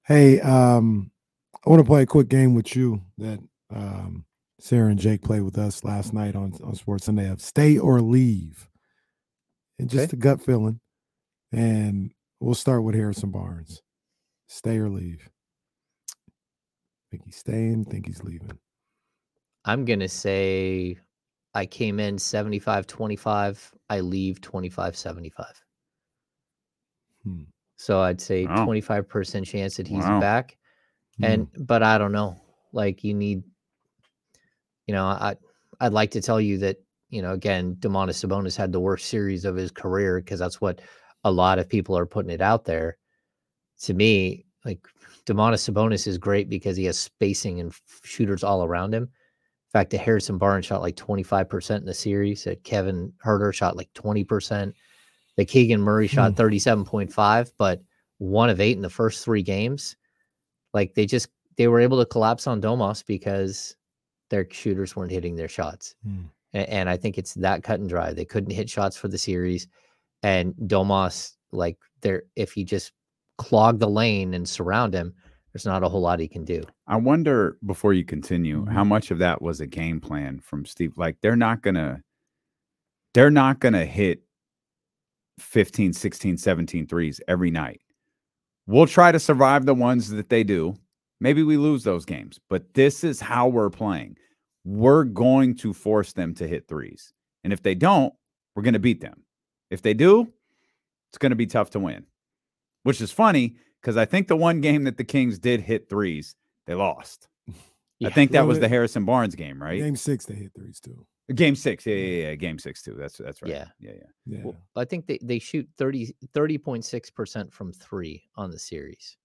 Hey, I want to play a quick game with you that Sarah and Jake played with us last night on Sports Sunday of stay or leave. And just Okay. a gut feeling. And we'll start with Harrison Barnes. Stay or leave. Think he's staying, think he's leaving. I'm going to say I came in 75-25. I leave 25-75. Hmm. So I'd say Wow. 25% chance that he's Wow. back. But I don't know. Like you need, I'd like to tell you that, again, Domantas Sabonis had the worst series of his career because that's what a lot of people are putting it out there. To me, like Domantas Sabonis is great because he has spacing and shooters all around him. In fact, Harrison Barnes shot like 25% in the series. That Kevin Huerter shot like 20%. That Keegan Murray shot 37.5, but 1 of 8 in the first 3 games. Like they were able to collapse on Domas because their shooters weren't hitting their shots. And I think it's that cut and dry. They couldn't hit shots for the series. And Domas, like if you just clog the lane and surround him, there's not a whole lot he can do. I wonder, before you continue, how much of that was a game plan from Steve? Like they're not gonna hit 15, 16, 17 threes every night. We'll try to survive the ones that they do. Maybe we lose those games, but this is how we're playing. We're going to force them to hit threes. And if they don't, we're going to beat them. If they do, it's going to be tough to win, which is funny because I think the one game that the Kings did hit threes, they lost. Yeah. I think that was the Harrison Barnes game, right? Game 6, they hit threes too. Game 6, yeah. Game 6 too. That's right. Yeah. Well, I think they shoot 30.6% from 3 on the series.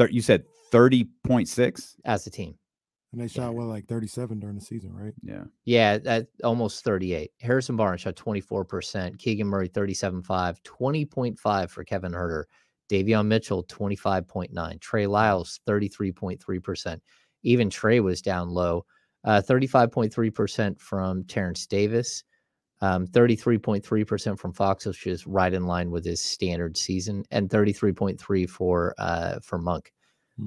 You said 30.6 as a team. And they shot like 37 during the season, right? Yeah, almost 38. Harrison Barnes shot 24%. Keegan Murray 37.5, 20.5 for Kevin Huerter. Davion Mitchell 25.9. Trey Lyles 33.3%. Even Trey was down low. 35.3% from Terrence Davis. 33.3% from Fox, which is right in line with his standard season, and 33.3 for Monk.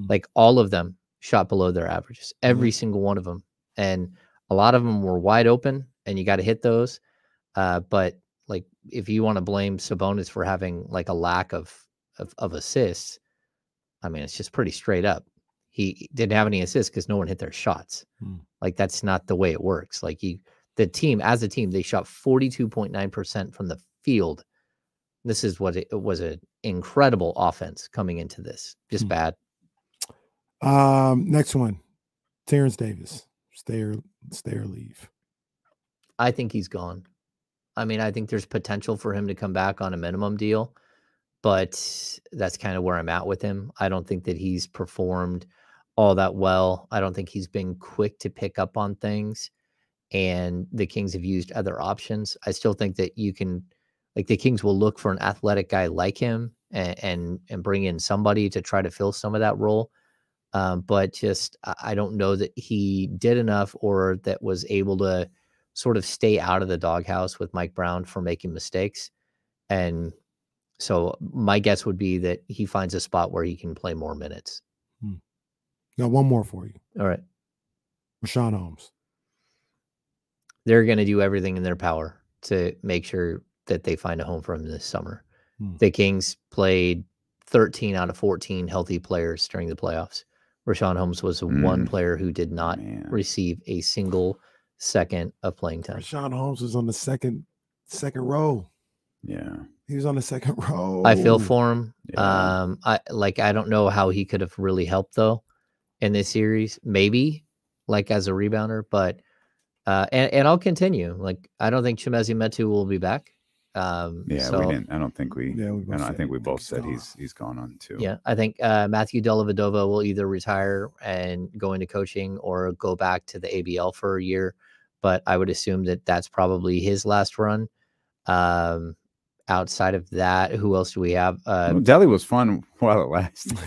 Like all of them shot below their averages, every single one of them, and a lot of them were wide open, and you got to hit those. But like, if you want to blame Sabonis for having like a lack of assists, I mean, it's just pretty straight up. He didn't have any assists because no one hit their shots. Like that's not the way it works. Like the team, as a team, they shot 42.9% from the field. This is what it was, an incredible offense coming into this. Just bad. Next one, Terrence Davis. Stay or leave. I think he's gone. I mean, I think there's potential for him to come back on a minimum deal, but that's kind of where I'm at with him. I don't think that he's performed all that well. I don't think he's been quick to pick up on things, and the Kings have used other options. I still think that you can, like, the Kings will look for an athletic guy like him and bring in somebody to try to fill some of that role. But just, I don't know that he did enough or that was able to sort of stay out of the doghouse with Mike Brown for making mistakes. And so my guess would be that he finds a spot where he can play more minutes. Got one more for you. All right. Richaun Holmes. They're going to do everything in their power to make sure that they find a home for him this summer. The Kings played 13 out of 14 healthy players during the playoffs. Richaun Holmes was one player who did not receive a single second of playing time. Richaun Holmes was on the second row. Yeah. He was on the second row. I feel for him. Yeah. I don't know how he could have really helped though in this series. Maybe like as a rebounder, but and I'll continue. Like, I don't think Chimezie Metu will be back. We didn't. I don't think we. I think we both said he's gone on too. Yeah, I think Matthew Dellavedova will either retire and go into coaching or go back to the ABL for a year. But I would assume that that's probably his last run. Outside of that, who else do we have? Delly was fun while it lasted.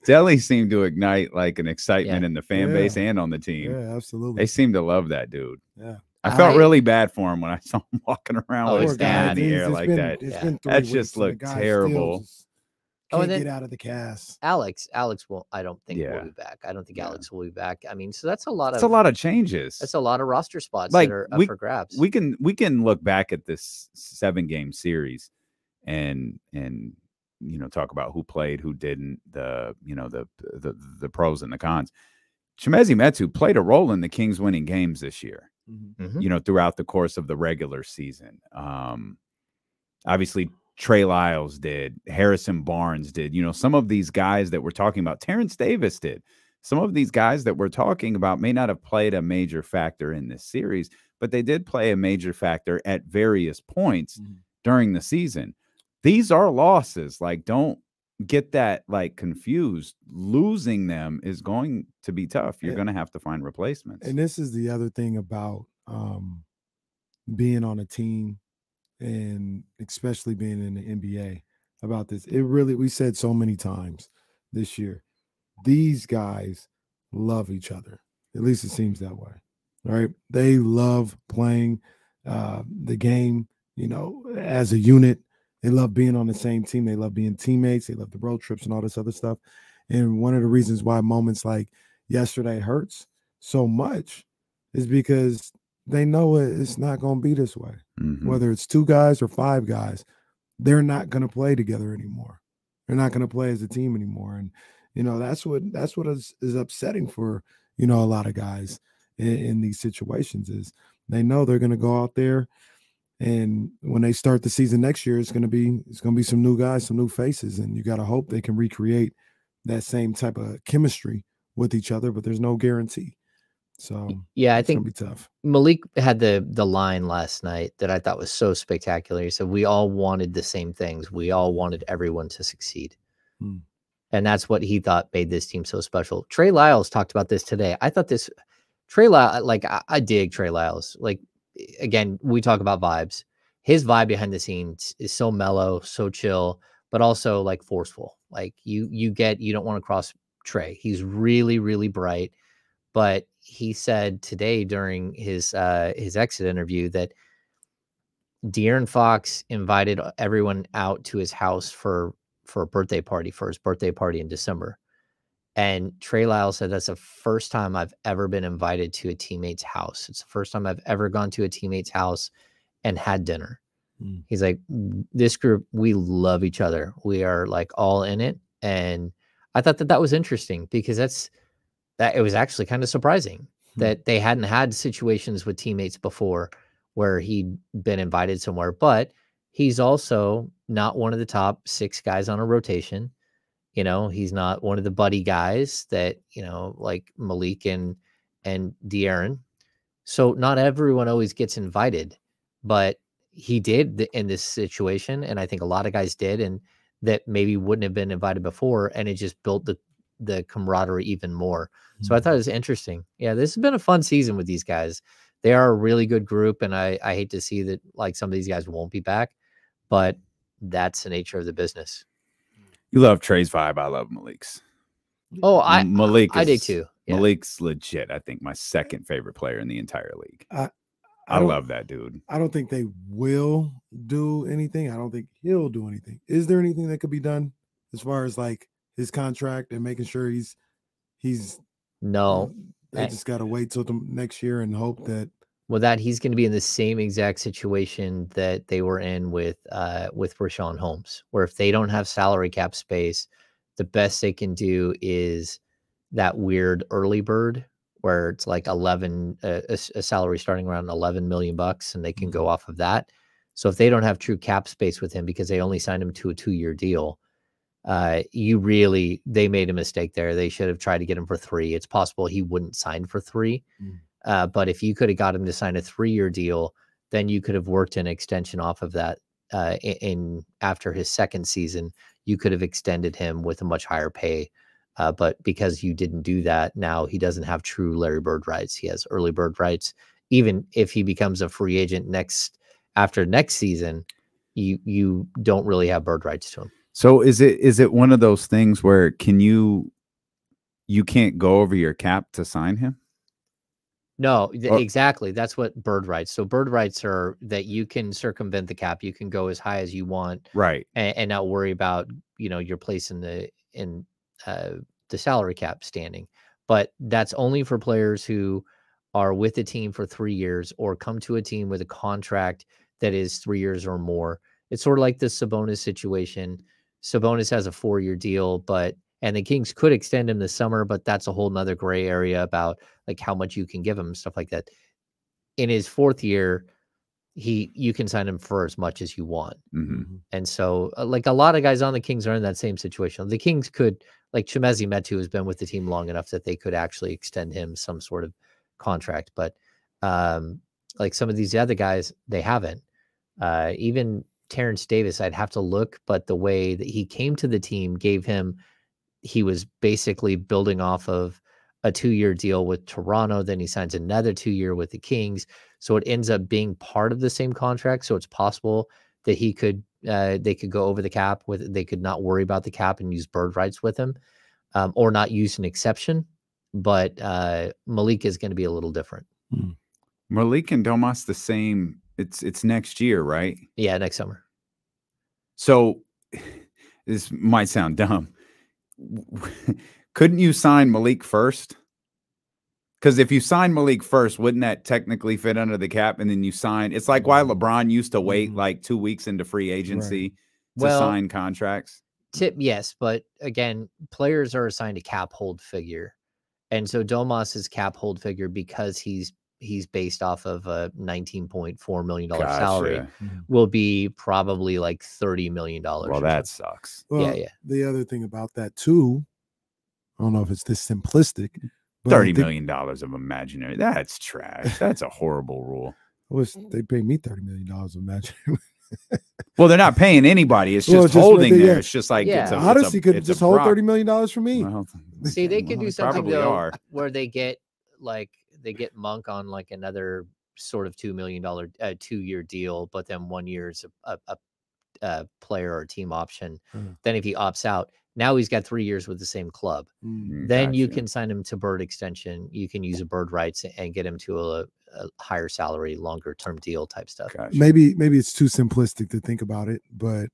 Delly seemed to ignite like an excitement in the fan base and on the team. Yeah, absolutely. They seem to love that dude. Yeah. I felt really bad for him when I saw him walking around with his hand in the air like that. That just looked terrible. can't get out of the cast. Alex won't. I don't think will Yeah. be back. I don't think Alex will be back. I mean, so that's a lot It's a lot of changes. That's a lot of roster spots Like, that are up for grabs. We can look back at this 7-game series and talk about who played, who didn't, the pros and the cons. Chimezie Metu played a role in the Kings winning games this year. Mm-hmm. Throughout the course of the regular season. Obviously Trey Lyles did, Harrison Barnes did, some of these guys that we're talking about, Terrence Davis did. Some of these guys that we're talking about may not have played a major factor in this series, but they did play a major factor at various points during the season. These are losses. Like, don't get that confused. Losing them is going to be tough. You're going to have to find replacements. And this is the other thing about being on a team, and especially being in the NBA about this. We said so many times this year, these guys love each other. At least it seems that way, right? They love playing the game, as a unit. They love being on the same team. They love being teammates. They love the road trips and all this other stuff. And one of the reasons why moments like yesterday hurts so much is because they know it's not going to be this way. Whether it's 2 guys or 5 guys, they're not going to play together anymore. They're not going to play as a team anymore. And, that's what is upsetting for, a lot of guys in these situations is they know they're going to go out there. And when they start the season next year, it's going to be some new guys, some new faces. And you got to hope they can recreate that same type of chemistry with each other, but there's no guarantee. So yeah, I think it's gonna be tough. Malik had the line last night that I thought was so spectacular. He said, we all wanted the same things. We all wanted everyone to succeed. And that's what he thought made this team so special. Trey Lyles talked about this today. I thought Trey Lyles, I dig Trey Lyles. Again, we talk about vibes. His vibe behind the scenes is so mellow, so chill, but also forceful. You don't want to cross Trey. He's really, really bright. But he said today during his exit interview that De'Aaron Fox invited everyone out to his house for a birthday party, for his birthday party in December. And Trey Lyles said, that's the first time I've ever been invited to a teammate's house. It's the first time I've ever gone to a teammate's house and had dinner. He's like, this group, we love each other. We are all in it. And I thought that was interesting because it was actually kind of surprising that they hadn't had situations with teammates before where he'd been invited somewhere, but he's also not one of the top 6 guys on a rotation. He's not one of the buddy guys that, like Malik and De'Aaron. So not everyone always gets invited, but he did in this situation. And I think a lot of guys did, and that maybe wouldn't have been invited before. And it just built the camaraderie even more. So I thought it was interesting. Yeah, this has been a fun season with these guys. They are a really good group, and I hate to see that some of these guys won't be back, but that's the nature of the business. You love Trey's vibe. I love Malik's. Oh, I did too. Yeah. Malik's legit. I think my 2nd favorite player in the entire league. I love that dude. I don't think they will do anything. I don't think he'll do anything. Is there anything that could be done as far as his contract and making sure he's no. They just got to wait till the next year and hope that. Well, he's going to be in the same exact situation that they were in with Rashawn Holmes, where if they don't have salary cap space, the best they can do is that weird early bird where it's a salary starting around $11 million and they can go off of that. So if they don't have true cap space with him because they only signed him to a 2-year deal, they made a mistake there. They should have tried to get him for 3. It's possible he wouldn't sign for 3. But if you could have got him to sign a 3-year deal, then you could have worked an extension off of that. After his 2nd season, you could have extended him with a much higher pay. But because you didn't do that, now he doesn't have true Larry Bird rights. He has early bird rights. Even if he becomes a free agent after next season, you don't really have bird rights to him. So is it one of those things where you can't go over your cap to sign him? No, Or- exactly. That's what bird rights. So bird rights are that you can circumvent the cap. You can go as high as you want, Right. and not worry about your place in the salary cap standing. But that's only for players who are with the team for 3 years or come to a team with a contract that is 3 years or more. It's sort of like the Sabonis situation. Sabonis has a 4-year deal, and the Kings could extend him this summer, but that's a whole nother gray area about like how much you can give him, stuff like that. In his 4th year, you can sign him for as much as you want. Mm-hmm. And so like a lot of guys on the Kings are in that same situation. The Kings could, like Chimezie Metu has been with the team long enough that they could actually extend him some sort of contract. But like some of these other guys, they haven't. Even Terrence Davis, I'd have to look, but the way that he came to the team he was basically building off of a 2-year deal with Toronto. Then he signs another 2-year with the Kings. So it ends up being part of the same contract. So it's possible that they could go over the cap they could not worry about the cap and use bird rights with him, or not use an exception. But Malik is going to be a little different. Malik and Domas the same. It's next year, right? Yeah, next summer. So this might sound dumb. Couldn't you sign Malik first? Because if you sign Malik first, wouldn't that technically fit under the cap? And then you sign. It's like why LeBron used to wait like 2 weeks into free agency to sign contracts. Yes, but again, players are assigned a cap hold figure, and so Domas's cap hold figure, because he's based off of a $19.4 million salary, will be probably like $30 million. Well, that sucks. Well, yeah. The other thing about that too, I don't know if it's this simplistic, but $30 million of imaginary. That's trash. That's a horrible rule. I wish they paid me $30 million of imaginary. Well, they're not paying anybody. It's just holding there. It's just like Odyssey could just hold $30 million for me. Well, see, they could do something though, are. where they get Monk on like another sort of $2 million 2-year deal, but then 1 year is a player or team option. Then if he opts out, now he's got 3 years with the same club. Then you can sign him to bird extension. You can use a bird rights and get him to a higher salary, longer term deal type stuff. Maybe it's too simplistic to think about it, but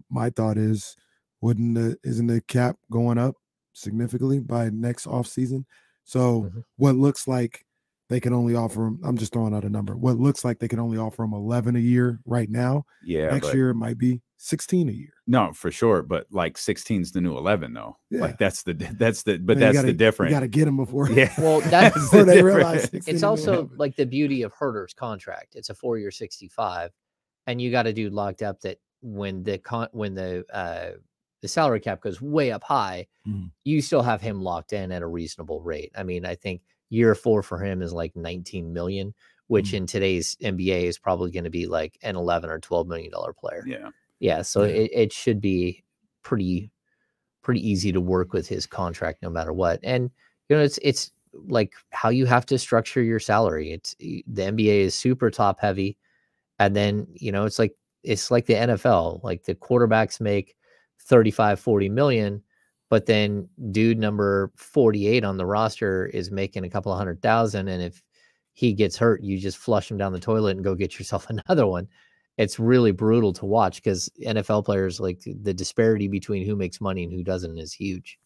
my thought is, isn't the cap going up significantly by next offseason? So what looks like they can only offer him, I'm just throwing out a number. What looks like they can only offer him 11 a year right now. Yeah. Next year it might be 16 a year. No, for sure. But like 16 is the new 11 though. Yeah. Like that's the difference. You got to get them before. Yeah. Well, that's before they realize it's also like the beauty of Herter's contract. It's a 4-year 65, and you got a dude locked up that when the salary cap goes way up high, you still have him locked in at a reasonable rate. I mean, I think year 4 for him is like 19 million, which in today's NBA is probably going to be like an 11 or $12 million player. Yeah. So it should be pretty easy to work with his contract no matter what. And it's like how you have to structure your salary. The NBA is super top heavy, and then it's like the NFL. Like the quarterbacks make 35-40 million, but then dude number 48 on the roster is making a couple of $100,000, and if he gets hurt, you just flush him down the toilet and go get yourself another one. It's really brutal to watch because NFL players, like the disparity between who makes money and who doesn't is huge.